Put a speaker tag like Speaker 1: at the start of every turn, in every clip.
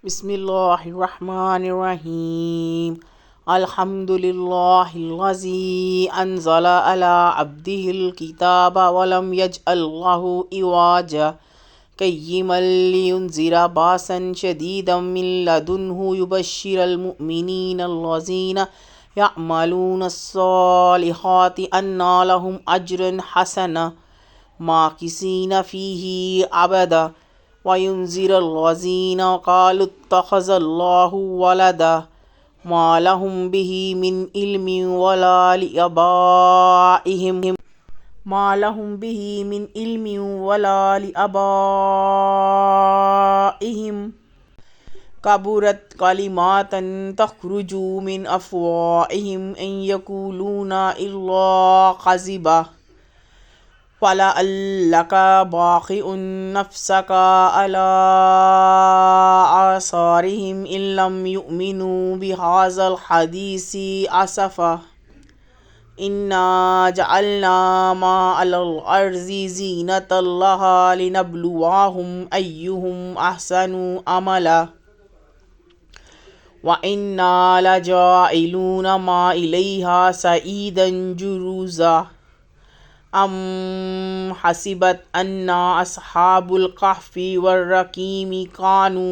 Speaker 1: بسم اللہ الرحمن الرحیم الحمد للہ الذی انزل علی عبده الکتاب ولم یجعل له عوجا قیما لینذر باسا شدیدا من لدنہ یبشر المؤمنین الذین یعملون الصالحات ان لهم اجرا حسنا ماکثین فیہ ابدا وَيُنذِرَ الَّذِينَ قَالُوا اتَّخَذَ اللَّهُ وَلَدًا مَا لَهُم بِهِ مِنْ عِلْمٍ وَلَا لِآبَائِهِمْ كَبُرَتْ كَلِمَةً تَخْرُجُ مِنْ أَفْوَاهِهِمْ إِنْ يَقُولُونَ إِلَّا كَذِبًا فَلَعَلَّكَ بَاخِعٌ نَفْسَكَ عَلَىٰ آثَارِهِمْ إِن لَّمْ يُؤْمِنُوا بِهَٰذَا الْحَدِيثِ أَسَفًا إِنَّا جَعَلْنَا مَا عَلَى الْأَرْضِ زِينَةً لَّهَا لِنَبْلُوَهُمْ أَيُّهُمْ أَحْسَنُ عَمَلًا وَإِنَّا لَجَاعِلُونَ مَا عَلَيْهَا صَعِيدًا جُرُزًا أَمْ حَسِبْتَ أَنَّ أَصْحَابَ الْكَهْفِ وَالرَّقِيمِ كَانُوا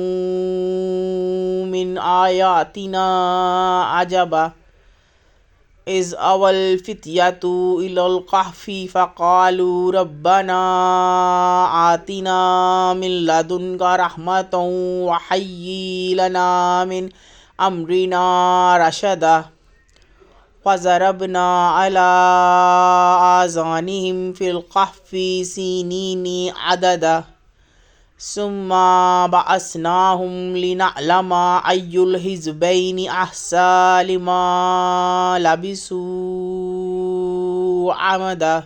Speaker 1: مِنْ آيَاتِنَا عَجَبًا إِذْ أَوَى الْفِتْيَةُ إِلَى الْكَهْفِ فَقَالُوا رَبَّنَا آتِنَا مِنْ لَدُنْكَ رَحْمَةً وَهَيِّئْ لَنَا مِنْ أَمْرِنَا رَشَدًا فَضَرَبْنَا عَلَىٰ آذَانِهِمْ فِي الْكَهْفِ سِنِينَ عَدَدًا ثُمَّ بَعَثْنَاهُمْ لِنَعْلَمَ أَيُّ الْحِزْبَيْنِ أَحْصَىٰ لِمَا لَبِثُوا أَمَدًا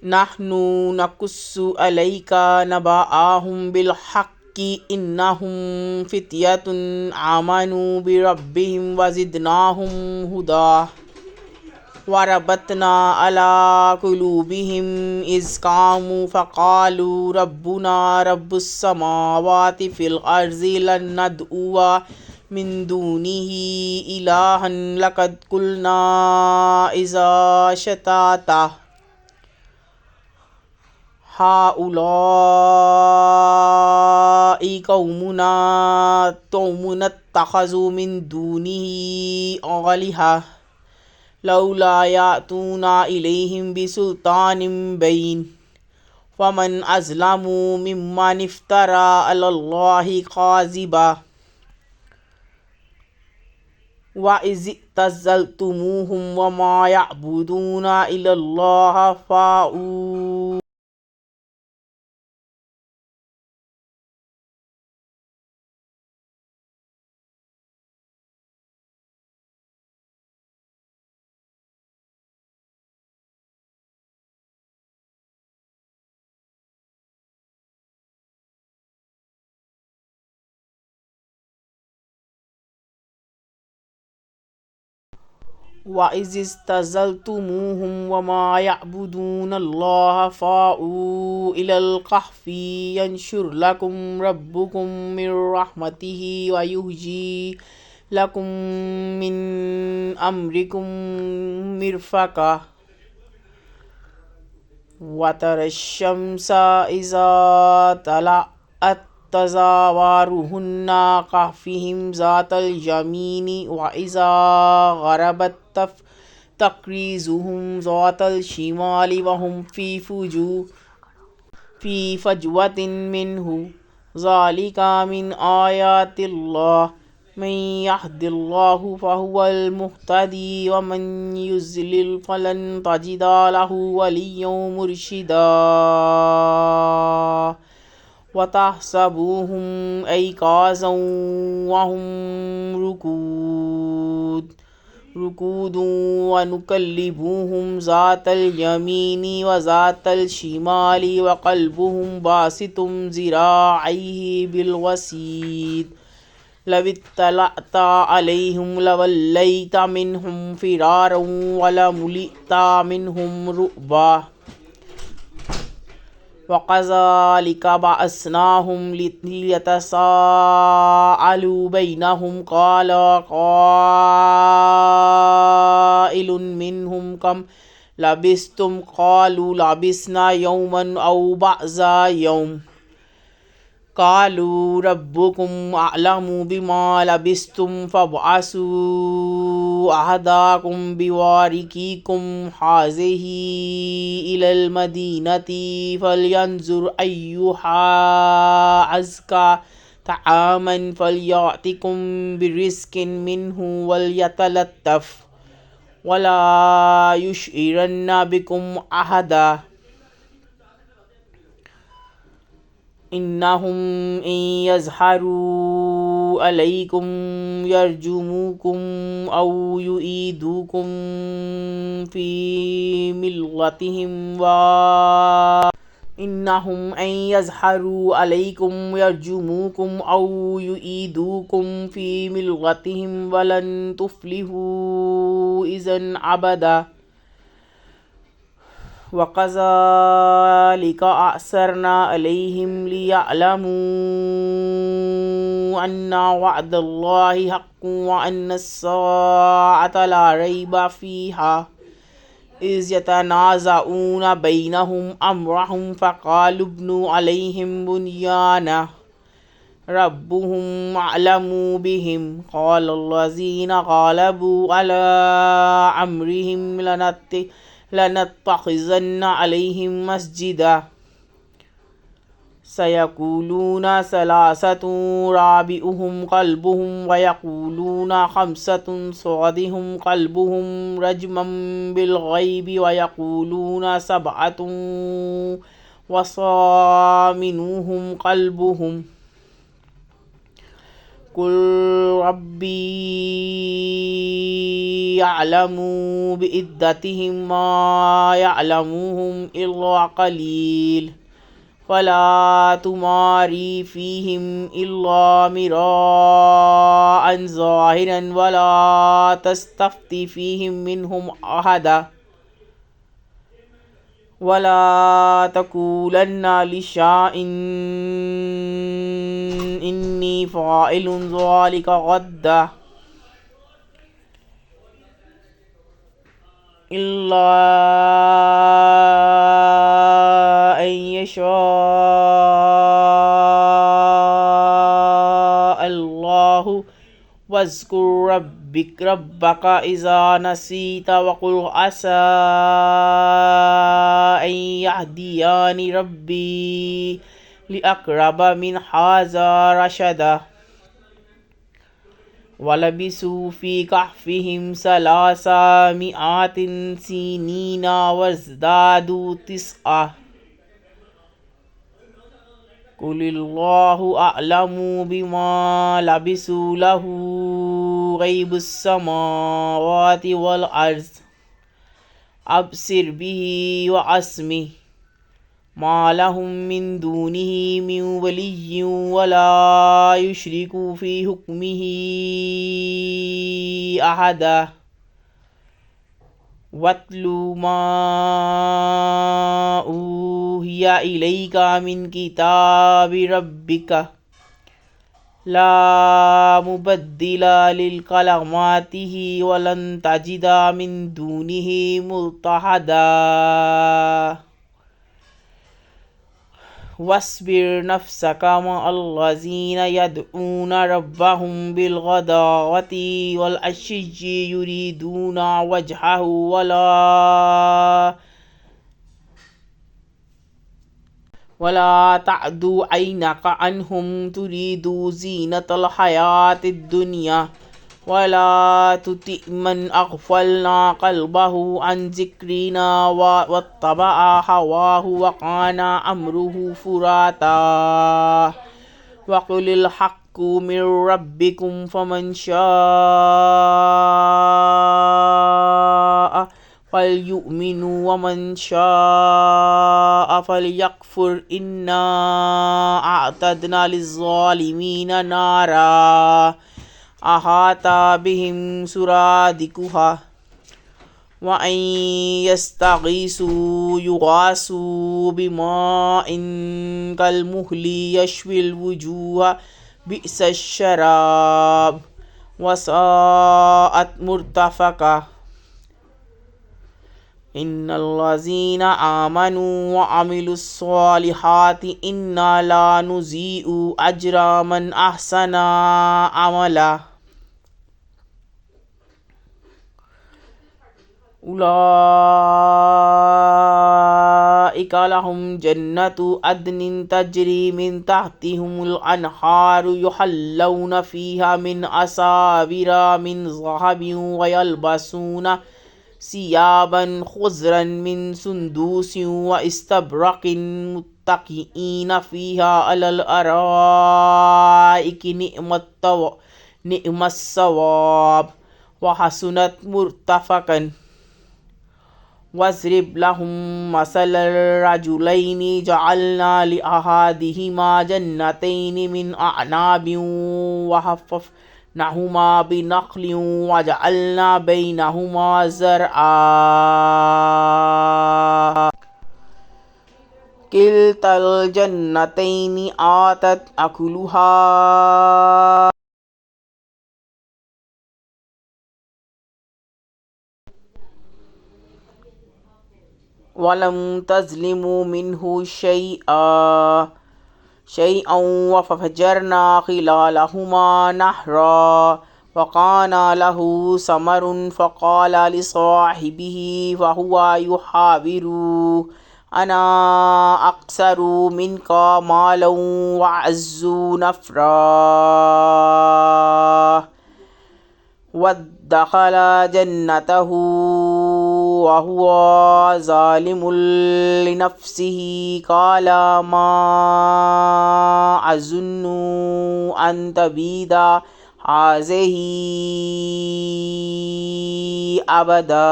Speaker 1: نَحْنُ نَقُصُّ عَلَيْكَ نَبَأَهُم بِالْحَقِّ إِنَّهُمْ فِتْيَةٌ آمَنُوا بِرَبِّهِمْ وَزِدْنَاهُمْ هُدًى وَرَبَطْنَا عَلَىٰ قُلُوبِهِمْ إِذْ قَامُوا فَقَالُوا رَبُّنَا رَبُّ السَّمَاوَاتِ وَالْأَرْضِ لَن نَّدْعُوَ مِن دُونِهِ إِلَٰهًا لَّقَدْ قُلْنَا إِذًا شَطَطًا هَٰؤُلَاءِ قَوْمُنَا اتَّخَذُوا مِن دُونِهِ آلِهَةً لَوْلَا يَأْتُونَ إِلَيْهِم بِسُلْطَانٍ بَيِّنٍ وَمَنْ أَظْلَمُ مِمَّنِ افْتَرَىٰ عَلَى اللَّهِ كَذِبًا وَإِذِ اعْتَزَلْتُمُوهُمْ وَمَا يَعْبُدُونَ إِلَّا اللَّهَ فَاعْبُدُوا وَإِذِ اعْتَزَلْتُمُوهُمْ وَمَا يَعْبُدُونَ اللَّهَ فَاوْوا إِلَى الْكَهْفِ يَنشُرْ لَكُمْ رَبُّكُم مِّن رَّحْمَتِهِ وَيُهَيِّئْ لَكُم مِّنْ أَمْرِكُم مِّرْفَقًا وَتَرَى الشَّمْسَ إِذَا طَلَعَت تَّزَاوَرُ عَن كَهْفِهِمْ ذَاتَ الْيَمِينِ وَإِذَا غَرَبَت تَّقْرِضُهُمْ ذَاتَ الشِّمَالِ وَهُمْ فِي فَجْوَةٍ مِّنْهُ ذَلِكَ مِنْ آيَاتِ اللَّهِ مَن يَهْدِ اللَّهُ فَهُوَ الْمُهْتَدِي وَمَن يُضْلِلْ فَلَن تَجِدَ لَهُ وَلِيًّا مُّرْشِدًا وَتَحْسَبُهُمْ أَيْقَاظًا وَهُمْ رُقُودٌ وَنُقَلِّبُهُمْ ذَاتَ الْيَمِينِ وَذَاتَ الشِّمَالِ وَقَلْبُهُمْ باسط ذِرَاعَيْهِ بِالْوَسِيدِ لَوِ اطَّلَعْتَ عَلَيْهِمْ لَوَلَّيْتَ مِنْهُمْ فِرَارًا وَلَمُلِئْتَ مِنْهُمْ رُعْبًا وَكَذَلِكَ بَعَثْنَاهُمْ لِيَتَسَاءَلُوا بَيْنَهُمْ قَالَ قَائِلٌ مِّنْهُمْ كَمْ لَبِثْتُمْ قَالُوا لَبِثْنَا يَوْمًا أَوْ بَعْضَ يَوْمٍ قَالُوا رَبُّكُمْ أَعْلَمُ بِمَا لَبِثْتُمْ فَابْعَثُوا أَحَدَكُمْ بِوَارِقِكُمْ هَٰذِهِ إِلَى الْمَدِينَةِ فَلْيَنظُرْ أَيُّهَا أَزْكَىٰ طَعَامًا فَلْيَأْتِكُم بِرِزْقٍ مِّنْهُ وَلْيَتَلَطَّفْ وَلَا يُشْعِرَنَّ بِكُمْ أَحَدًا إِنَّهُمْ إِن يَظْهَرُوا عَلَيْكُمْ يَرْجُمُوكُمْ أَوْ يُعِيدُوكُمْ فِي مِلَّتِهِمْ إِنَّهُمْ إِن يَظْهَرُوا عَلَيْكُمْ يَرْجُمُوكُمْ أَوْ يُعِيدُوكُمْ فِي مِلَّتِهِمْ وَلَن تُفْلِحُوا إِذًا أَبَدًا وَكَذَلِكَ أَعْثَرْنَا عَلَيْهِمْ لِيَعْلَمُوا أَنَّ وَعْدَ اللَّهِ حَقٌّ وَأَنَّ السَّاعَةَ لَا رَيْبَ فِيهَا إِذْ يَتَنَازَعُونَ بَيْنَهُمْ أَمْرَهُمْ فَقَالُوا ابْنُوا عَلَيْهِمْ بُنْيَانًا رَبُّهُمْ أَعْلَمُ بِهِمْ قَالَ الَّذِينَ غَلَبُوا عَلَىٰ أَمْرِهِمْ لَنَتَّخِذَنَّ عَلَيْهِمْ مَسْجِدًا سَيَقُولُونَ ثَلَاثَةٌ رَابِعُهُمْ كَلْبُهُمْ وَيَقُولُونَ خَمْسَةٌ سَادِسُهُمْ كَلْبُهُمْ رَجْمًا بِالْغَيْبِ وَيَقُولُونَ سَبْعَةٌ وَثَامِنُهُمْ كَلْبُهُمْ قُل رَّبِّي أَعْلَمُ بِعِدَّتِهِم مَّا يَعْلَمُهُمْ إِلَّا قَلِيلٌ فَلَا تُمَارِ فِيهِمْ إِلَّا مِرَاءً ظَاهِرًا وَلَا تَسْتَفْتِ فِيهِم مِّنْهُمْ أَحَدًا وَلَا تَقُولَنَّ لِشَيْءٍ إِنِّي فَاعِلٌ ذَٰلِكَ غَدًا إِلَّا أَن يَشَاءَ اللَّهُ وَاذْكُر رَّبَّكَ إِذَا نَسِيتَ وَقُلْ عَسَىٰ أَن يَهْدِيَنِ رَبِّي لِأَقْرَبَ مِنْ هَٰذَا رَشَدًا وَلَبِثُوا فِي كَهْفِهِمْ 300 سِنِينَ وَازْدَادُوا تِسْعًا قُلِ اللَّهُ أَعْلَمُ بِمَا لَبِثُوا لَهُ غَيْبُ السَّمَاوَاتِ وَالْأَرْضِ أَبْصِرْ بِهِ وَأَسْمِعْ مَا لَهُم مِّن دُونِهِ مِن وَلِيٍّ وَلَا يُشْرِكُ فِي حُكْمِهِ أَحَدًا وَاتْلُ مَا أُوحِيَ إِلَيْكَ مِنْ كِتَابِ رَبِّكَ لَا مُبَدِّلَ لِكَلِمَاتِهِ وَلَن تَجِدَ مِن دُونِهِ مُلْتَحَدًا وَاصْبِرْ نَفْسَكَ مَعَ الَّذِينَ يَدْعُونَ رَبَّهُم بِالْغَدَاةِ وَالْعَشِيِّ يُرِيدُونَ وَجْهَهُ وَلَا تَعْدُ عَيْنَاكَ عَنْهُمْ تُرِيدُ زِينَةَ الْحَيَاةِ الدُّنْيَا وَلَا تُطِعْ مَنْ أَغْفَلْنَا قَلْبَهُ عَنْ ذِكْرِنَا وَاتَّبَعَ هَوَاهُ وَكَانَ أَمْرُهُ فُرَطًا وَقُلِ الْحَقُّ مِن رَّبِّكُمْ فَمَنْ شَاءَ فَلْيُؤْمِنْ وَمَنْ شَاءَ فَلْيَكْفُرْ إِنَّا أَعْتَدْنَا لِلظَّالِمِينَ نَارًا أَحَاطَ بِهِمْ سُرَادِقُهَا وَأَن يَسْتَغِيثُوا يُغَاثُوا بِمَاءٍ كَالْمُهْلِ يَشْوِي الْوُجُوهَ بِئْسَ الشَّرَابُ وَسَاءَتْ مُرْتَفَقًا إِنَّ الَّذِينَ آمَنُوا وَعَمِلُوا الصَّالِحَاتِ إِنَّا لَا نُضِيعُ أَجْرَ مَنْ أَحْسَنَ عَمَلًا أُولَئِكَ لَهُمْ جَنَّاتُ عَدْنٍ تَجْرِي مِنْ تَحْتِهِمُ الْأَنْهَارُ يُحَلَّوْنَ فِيهَا مِنْ أَسَاوِرَ مِنْ ذَهَبٍ وَيَلْبَسُونَ ثِيَابًا خُضْرًا مِنْ سُنْدُسٍ وَإِسْتَبْرَقٍ مُتَّكِئِينَ فِيهَا عَلَى الْأَرَائِكِ نِعْمَ الثَّوَابُ وَحَسُنَتْ مُرْتَفَقًا وَاضْرِبْ لَهُم مَّثَلَ الرَّجُلَيْنِ جَعَلْنَا لِأَحَدِهِمَا جَنَّتَيْنِ مِنْ أَعْنَابٍ وَحَفَفْنَاهُمَا بِنَخْلٍ وَجَعَلْنَا بَيْنَهُمَا زَرْعًا كِلْتَا الْجَنَّتَيْنِ آتَتْ أُكُلَهَا وَلَمْ تَظْلِمْ مِنْهُ شَيْئًا وَفَجَّرْنَا خِلَالَهُمَا نَهْرًا وَكَانَ لَهُ ثَمَرٌ فَقَالَ لِصَاحِبِهِ وَهُوَ يُحَاوِرُهُ أَنَا أَكْثَرُ مِنْكَ مَالًا وَأَعَزُّ نَفَرًا وَدَخَلَ جَنَّتَهُ وَهُوَ ظَالِمٌ لِنَفْسِهِ قَالَ مَا أَظُنُّ أَن تَبِيدَ هَٰذِهِ أَبَدًا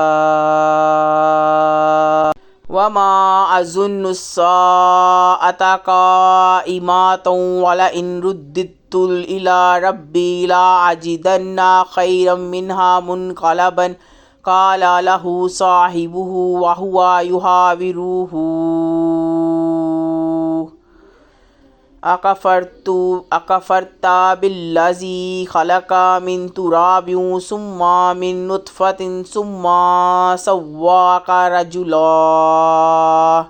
Speaker 1: وَمَا أَظُنُّ السَّاعَةَ قَائِمَةً وَلَئِن رُدِّدتُّ إِلَىٰ رَبِّي لَأَجِدَنَّ خَيْرًا مِنْهَا مُنقَلَبًا قَالَ لَهُ صَاحِبُهُ وَهُوَ يُحَاوِرُهُ أَكَفَرْتَ بِالَّذِي خَلَقَكَ مِنْ تُرَابٍ ثُمَّ مِنْ نُطْفَةٍ ثُمَّ سَوَّاكَ رَجُلًا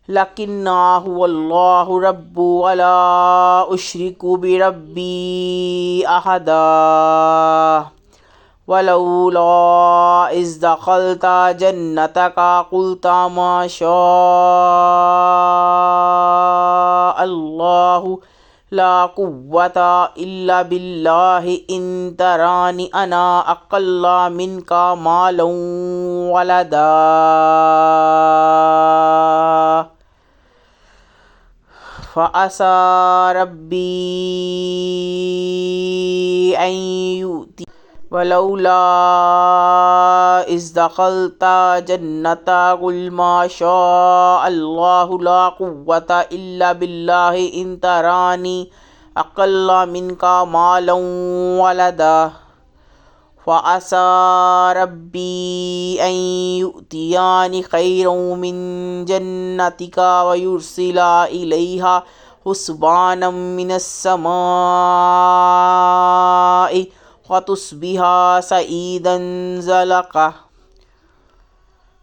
Speaker 1: لَكِنَّ هُوَ اللَّهُ رَبِّي وَلَا أُشْرِكُ بِرَبِّي أَحَدًا وَلَوْلَا إِذْ دَخَلْتَ جَنَّتَكَ قُلْتَ مَا شَاءَ اللَّهُ لَا قُوَّةَ إِلَّا بِاللَّهِ إِنْ تَرَانِي أَنَا أَقَلُّ مِنْكَ مَالًا وَوَلَدًا فَعَسَىٰ رَبِّي أَن يُؤْتِيَنِ وَلَوْلَا إِذْ دَخَلْتَ جَنَّتَكَ قُلْتَ مَا شَاءَ اللَّهُ لَا قُوَّةَ إِلَّا بِاللَّهِ إِنْ تَرَانِي أَقَلُّ مِنْكَ مَالًا وَوَلَدًا فَعَسَىٰ رَبِّي أَن يُؤْتِيَنِ خَيْرًا مِنْ جَنَّتِكَ وَيُرْسِلَ إِلَيْهَا حُسْبَانًا مِنَ السَّمَاءِ فَتُصْبِحَ صَعِيدًا زَلَقًا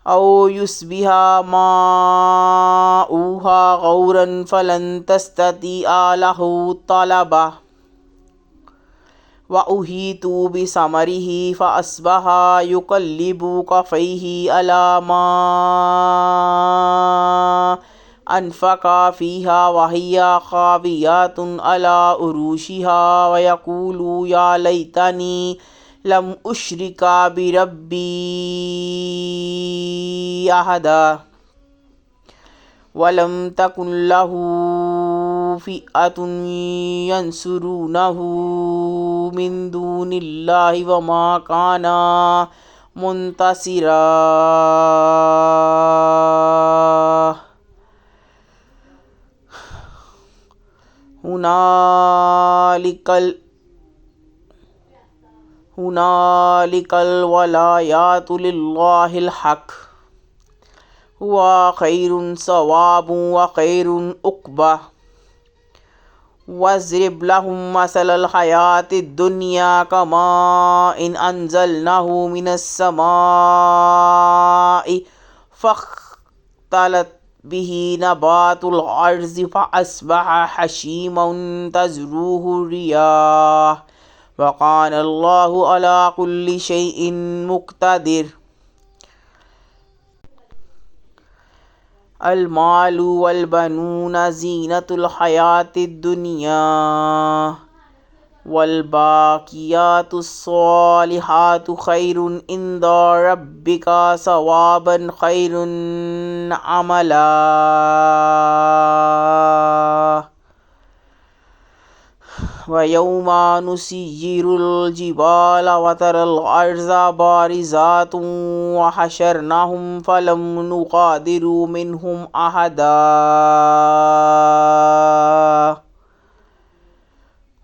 Speaker 1: أَوْ يُصْبِحَ مَاؤُهَا غَوْرًا فَلَنْ تَسْتَطِيعَ لَهُ طَلَبًا وَأُحِيطُوا بِثَمَرِهِ فَأَصْبَحَ يُقَلِّبُ كَفَّيْهِ عَلَىٰ مَا أَنفَقَ فِيهَا وَهِيَ خَاوِيَةٌ عَلَىٰ عُرُوشِهَا وَيَقُولُ يَا لَيْتَنِي لَمْ أُشْرِكْ بِرَبِّي أَحَدًا وَلَمْ تَكُنْ لَهُ فِئَةٌ يَنْصُرُونَهُ مِنْ دُونِ اللَّهِ وَمَا كَانَ مُنْتَصِرًا هنالك الولايات لله الحق هو خير ثواب وخير عقبى واضرب لهم مثل الحياة الدنيا كماء أنزلناه من السماء فاختلط به نبات الأرض فأصبح حشيما تذروه الرياح وكان الله على كل شيء مقتدر. المال والبنون زینة الحیاة الدنیا والباقیات الصالحات خیر عند ربک ثوابا خیر عملا. وَيَوْمَ نُسَيِّرُ الْجِبَالَ وَتَرَى الْأَرْضَ بَارِزَةً وَحَشَرْنَاهُمْ فَلَمْ نُغَادِرْ مِنْهُمْ أَحَدًا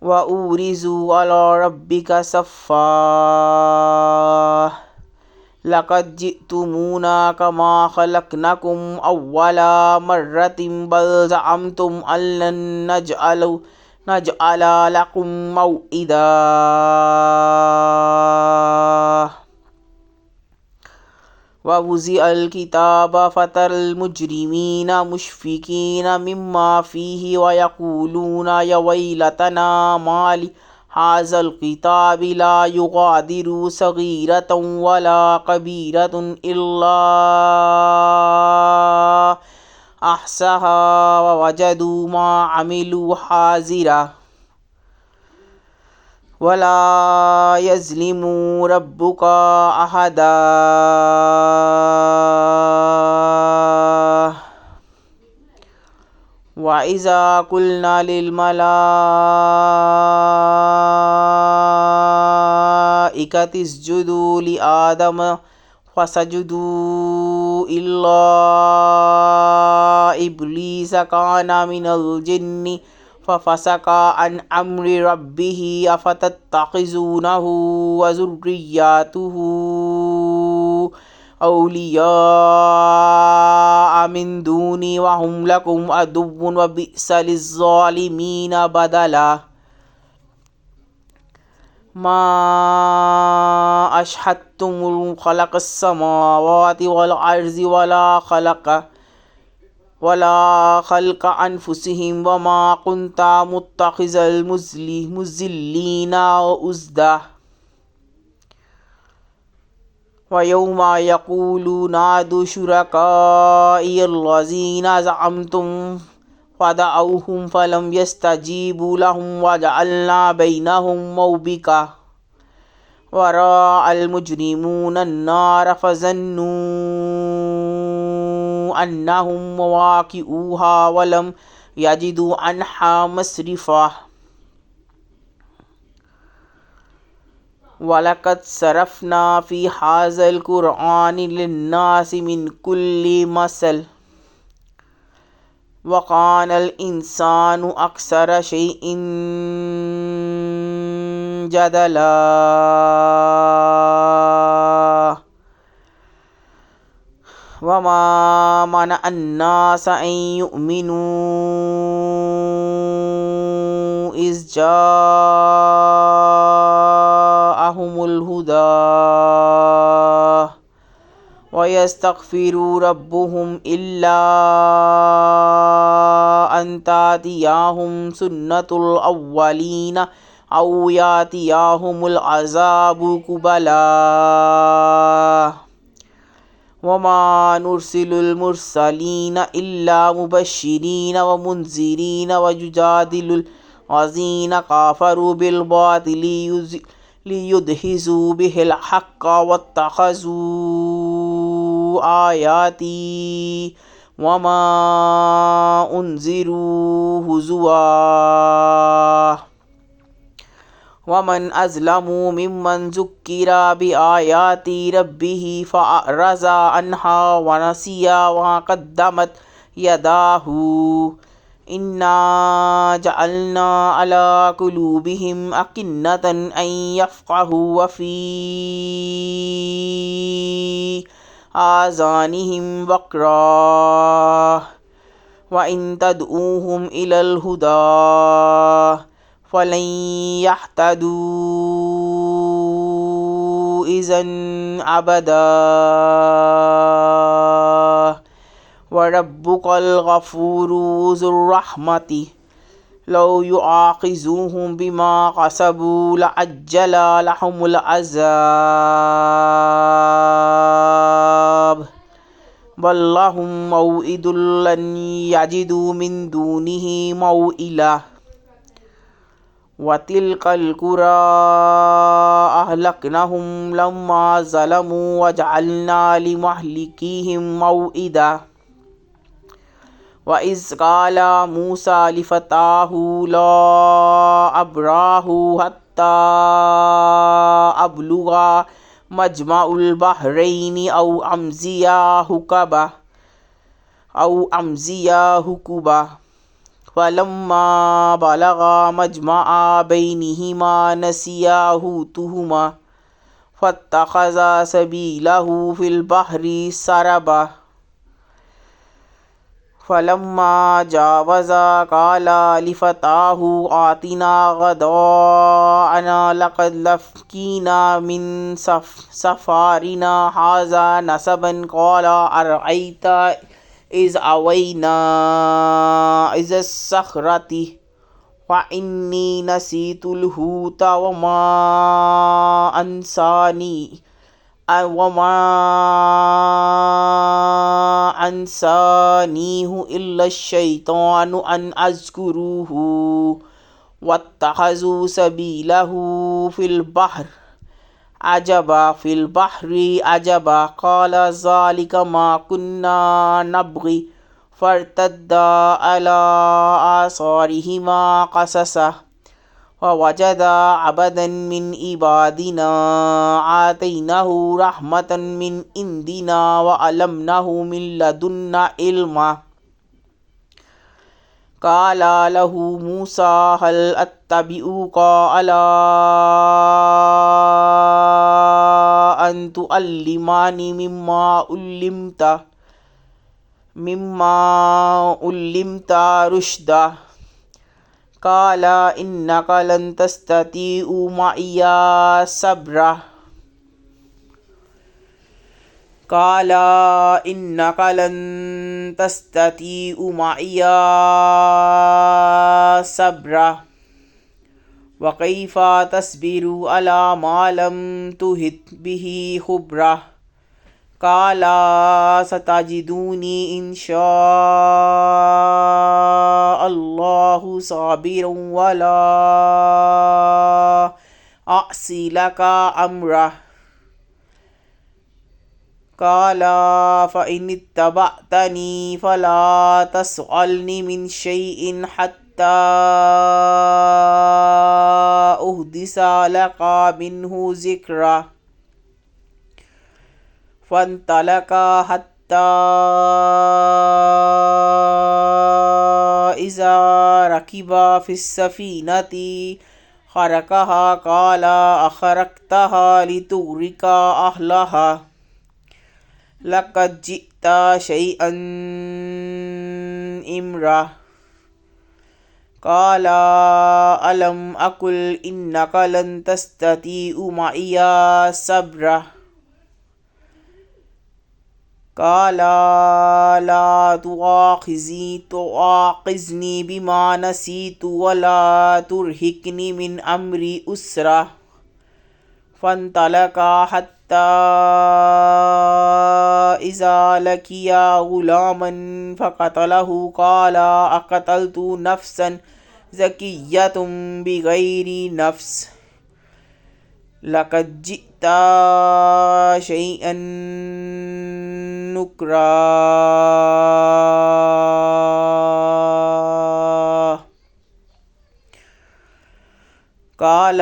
Speaker 1: وَأُعْرِضُوا عَلَى رَبِّكَ صَفًّا لَقَدْ جِئْتُمُونَا كَمَا خَلَقْنَاكُمْ أَوَّلَ مَرَّةٍ بَلْ زَعَمْتُمْ أَن لَّن نجعل لكم موعدا. ووضع الكتاب فترى المجرمين مشفقين مما فيه ويقولون يا ويلتنا ما لهذا الكتاب لا يغادر صغيرة ولا كبيرة إلا أحصاها ووجدوا ما عملوا حاضرا ولا يظلم ربك أحدا. وإذا قلنا للملائكة اسجدوا لآدم فسجدوا إلا إبليس كان من الجن ففسق عن أمر ربه أفتتخذونه وذريته أولياء من دوني وهم لكم عدو وبئس للظالمين بدلا. ما أشهدتم خلق السماوات والأرض ولا خلق أنفسهم وما كنت متخذ المضلين عضدا. ويوم يقول نادوا شركائي الذين زعمتم فدعوهم فلم يستجيبوا لهم وجعلنا بينهم موبقا. ورأى المجرمون النار فظنوا أنهم مواقعوها ولم يجدوا عنها مصرفا. وَلَقَدْ صَرَفْنَا فِي هَذَا الْقُرْآنِ لِلنَّاسِ مِنْ كُلِّ مَثَلٍ وَكَانَ الْإِنسَانُ أَكْثَرَ شَيْءٍ جَدَلًا. وَمَا مَنَعَ النَّاسَ أَن يُؤْمِنُوا إِذْ جَاءَهُمُ الْهُدَى وَيَسْتَغْفِرُوا رَبَّهُمْ إِلَّا أَن تَأْتِيَهُمْ سُنَّةُ الْأَوَّلِينَ أَوْ يَأْتِيَهُمُ الْعَذَابُ قُبَلًا. وَمَا نُرْسِلُ الْمُرْسَلِينَ إِلَّا مُبَشِّرِينَ وَمُنذِرِينَ وَيُجَادِلُ الَّذِينَ كَفَرُوا بِالْبَاطِلِ لِيُدْحِضُوا بِهِ الْحَقَّ وَاتَّخَذُوا آيَاتِي وَمَا أُنذِرُوا هُزُوًا. وَمَنْ أَظْلَمُ مِمَّنْ ذُكِّرَ بِآيَاتِ رَبِّهِ فَأَعْرَضَ عَنْهَا وَنَسِيَ مَا قَدَّمَتْ يَدَاهُ إنا جعلنا على قلوبهم أكنة أن يفقهوا وفي آذانهم وقرا وإن تدعوهم إلى الهدى فلن يهتدوا إذا أبدا وربك الغفور ذو الرحمة لو يؤاخذوهم بما كسبوا لعجل لهم العذاب بل لهم موعد لن يجدوا من دونه موئلا وتلك القرى أهلكناهم لما ظلموا وجعلنا لمهلكيهم موئدا وإذ قال موسى لفتاه لا أبرح حتى أبلغ مجمع البحرين أو أمضي حقبا فلما بلغا مجمع بينهما نسيا حوتهما فاتخذ سبيله في البحر سربا فلما جاوزا قال لفتاه آتنا غداءنا لقد لقينا من سفرنا هذا نصبا قال أرأيت إذ أوينا إلى الصخرة فإني نسيت الحوت وما أنسانيه إلا الشيطان أن أذكره واتخذوا سبيله في البحر عجبا قال ذلك ما كنا نبغي فارتدا على آثارهما قصصا ووجد عبدا من عبادنا آتيناه رحمة من عندنا وعلمناه من لدنا علما قال له موسى هل أتبعك على أن تعلمني مما علمت رشدا قال إنك لن تستطيع معي صبرا وكيف تصبر على ما لم تحط به خبرا قال ستجدوني إن شاء الله صابرا ولا أعصي لك أمرا قال فإن اتبعتني فلا تسألني من شيء حتى أحدث لك منه ذكرا فانطلقا حتى إذا ركبا في السفينة خرقها قال أخرقتها لتغرق أهلها لقد جئت شيئا إمرا قال ألم أقل إنك لن تستطيع معي صبرا قال لا تؤاخذني بما نسيت ولا ترهقني من أمري أسرا فانطلقا حتى إذا لقيا غلاما فقتله قال أقتلت نفسا زكية بغير نفس لقد جئت شيئا نكرا قال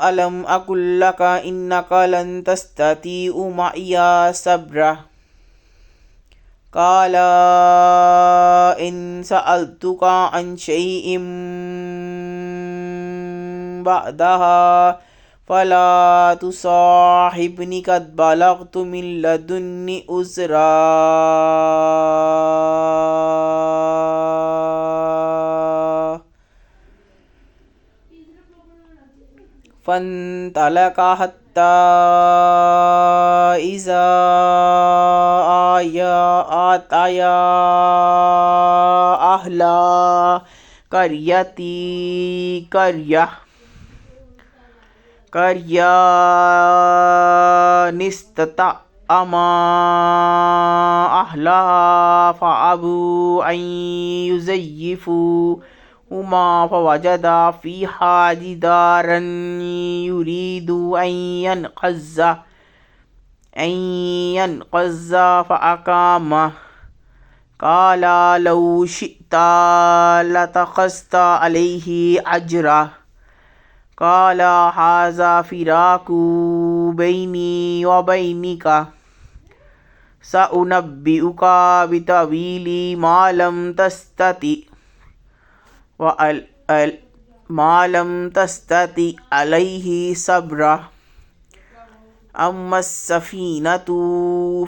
Speaker 1: ألم أقل لك إنك لن تستطيع معي صبرا قال إن سألتك عن شيء بعدها فلا تصاحبني قد بلغت من لدني عذرا. فانطلقا حتى إذا آتيا أهل قرية استطعما أهلها فأبوا أن يضيفوهما فوجدا فيها جدارا يريد أن ينقض فأقامه. قال لو شئت لاتخذت عليه أجرا. قال هذا فراق بيني وبينك سأنبئك بتأويل ما لم تستطع عليه صبرا. أما السفينة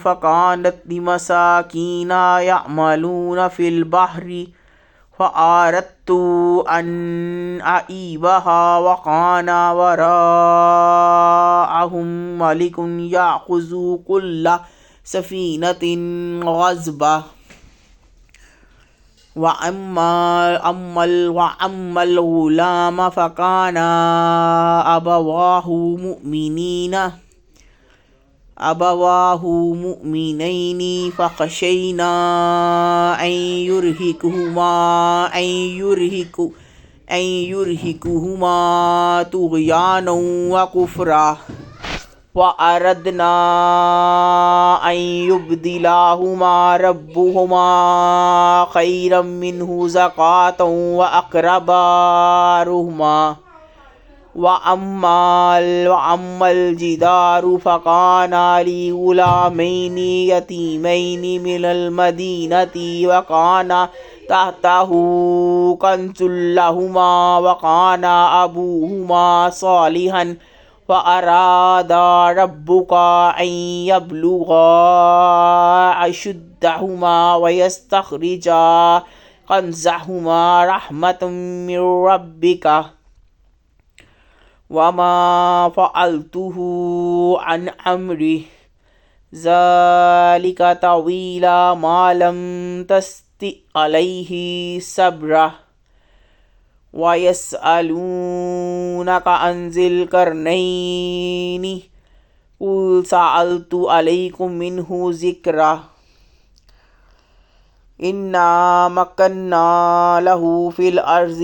Speaker 1: فكانت لمساكين يعملون في البحر فأردت أن أعيبها وكان وراءهم ملك يأخذ كل سفينة غصبا. وأما الغلام فكان أبواه مؤمنين فخشينا أن يرهقهما طغيانا وكفرا. وأردنا أن يبدلهما ربهما خيرا منه زكاة وأقرب رحما. وأما الجدار فكان لغلامين يتيمين من المدينة وكان تحته كنز لهما وكان أبوهما صالحا فأراد ربك أن يبلغا أشدهما ويستخرجا كنزهما رحمة من ربك وما فعلته عن أمري ذلك تأويل ما لم تستطع عليه صبرا. ويسألونك عن ذي القرنين قل سألت عليكم منه ذكرا. إنا مكنا له في الأرض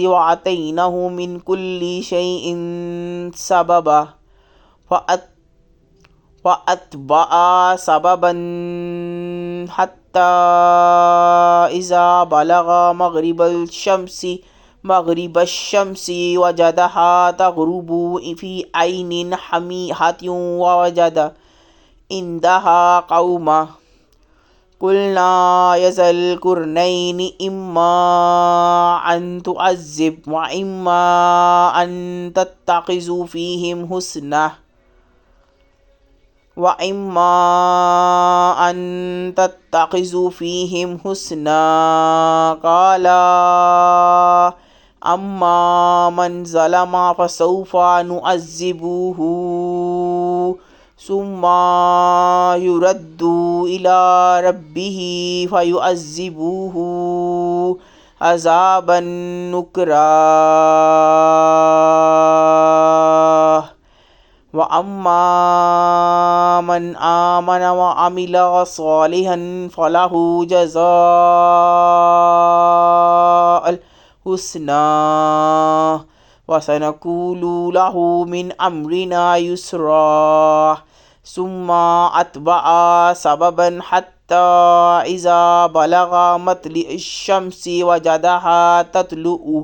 Speaker 1: وآتيناه من كل شيء سببا. فأتبع سببا حتى إذا بلغ مغرب الشمس وجدها تغرب في عين حميئة ووجد عندها قوما. قلنا يا ذا القرنين إما أن تعذب وإما أن تتخذ فيهم حسنا. قال أما من ظلم فسوف نعذبه ثم يرد إلى ربه فيعذبه عذابا نكرا. وأما من آمن وعمل صالحا فله جزاء الحسنى وسنقول له من أمرنا يسرا. ثم أتبع سببا حتى حتى إذا بلغ مطلع الشمس وجدها تطلع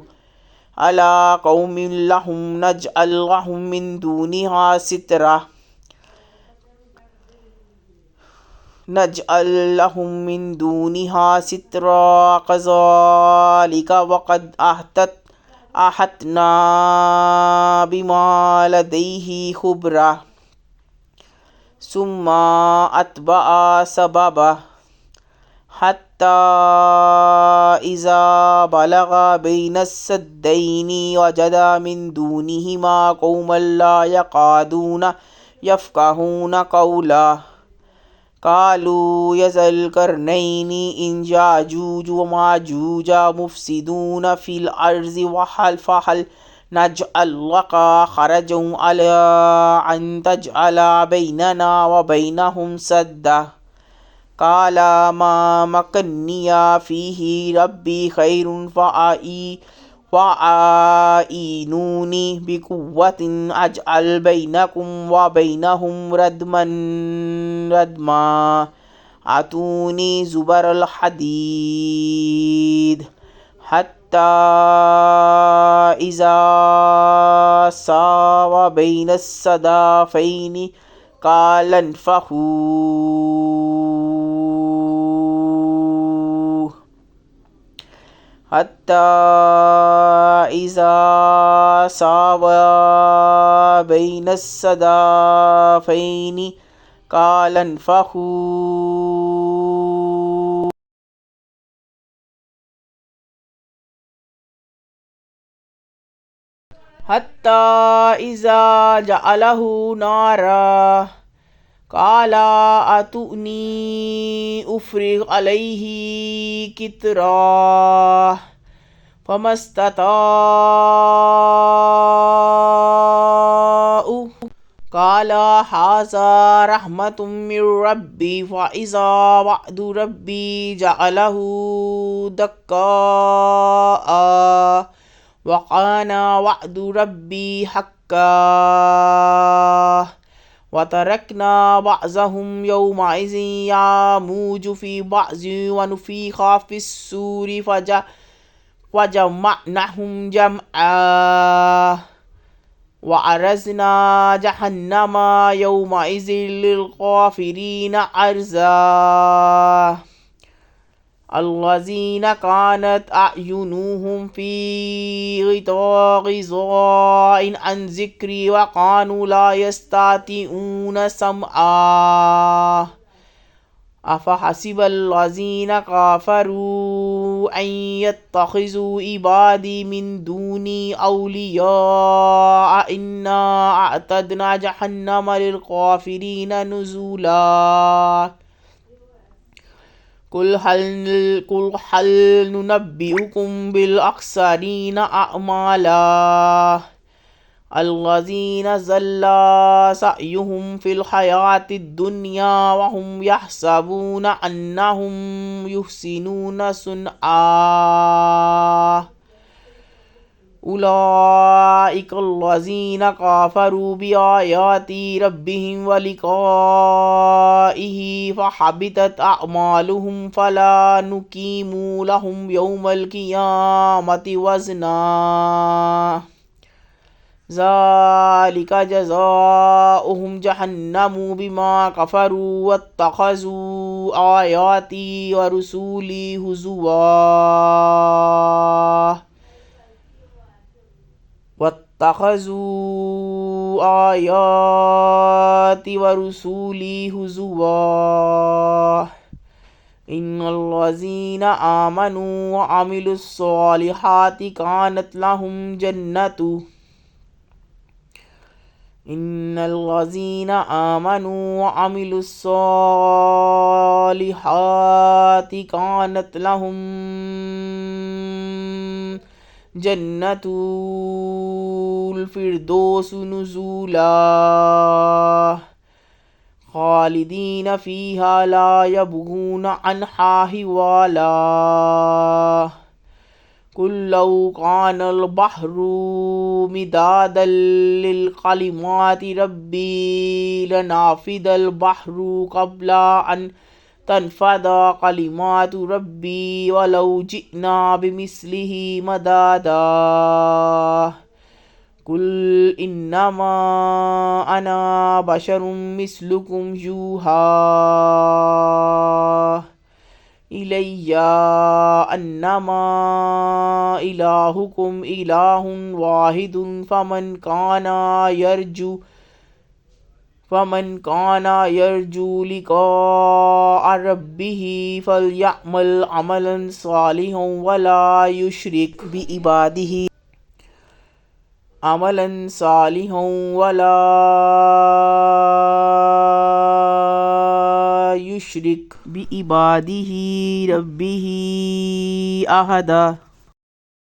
Speaker 1: على قوم لهم نجعل لهم من دونها سترا كذلك وقد أحطنا بما لديه خبرا ثم أتبع سببا حتى إذا بلغ بين السدين وجد من دونهما قوما لا يكادون يفقهون قولا قالوا يا ذا القرنين إن يأجوج ومأجوج مفسدون في الأرض فهل نجعل لك خرجا على أن تجعل بيننا وبينهم سدا قال ما مكني فيه ربي خير فأعينوني بقوة أجعل بينكم وبينهم ردما أتوني زبر الحديد حتى إذا ساوى بين الصدفين قال انفخوا حتى إذا ساوى بين الصدفين قال انفخوا حتى إذا جعله نارا قال أتوني أفرغ عليه قطرا فما استطاعوا قال هذا رحمة من ربي فإذا وعد ربي جعله دكاء وكان وعد ربي حقا وتركنا بعضهم يومئذ يموج في بعض ونفخ في الصور وجمعناهم جمعا وعرضنا جهنم يومئذ للكافرين عرضا الذين كانت أعينهم في غطاء عن ذكري وكانوا لا يستطيعون سمعا أفحسب الذين كفروا أن يتخذوا عبادي من دوني أولياء إنا أعتدنا جهنم للكافرين نزلا قل هل ننبئكم بالأخسرين أعمالا الذين ضل سعيهم في الحياة الدنيا وهم يحسبون أنهم يحسنون صنعا أولئك الذين كفروا بآيات ربهم ولقائه فحبطت أعمالهم فلا نقيم لهم يوم القيامة وزنا ذلك جزاؤهم جهنم بما كفروا واتخذوا آياتي ورسولي هزوا إن الذين آمنوا وعملوا الصالحات كانت لهم جنة الفردوس نزلا خالدين فيها لا يبغون عنها حولا قل لو كان البحر مدادا للكلمات ربي لنفد البحر قبل أن تنفد كلمات ربي ولو جئنا بمثله مددا قل إنما أنا بشر مثلكم يوحى إلي أنما إلهكم إله واحد فمن كان يرجو لقاء ربه فليعمل عملا صالحا ولا يشرك بعباده ربه أحدا.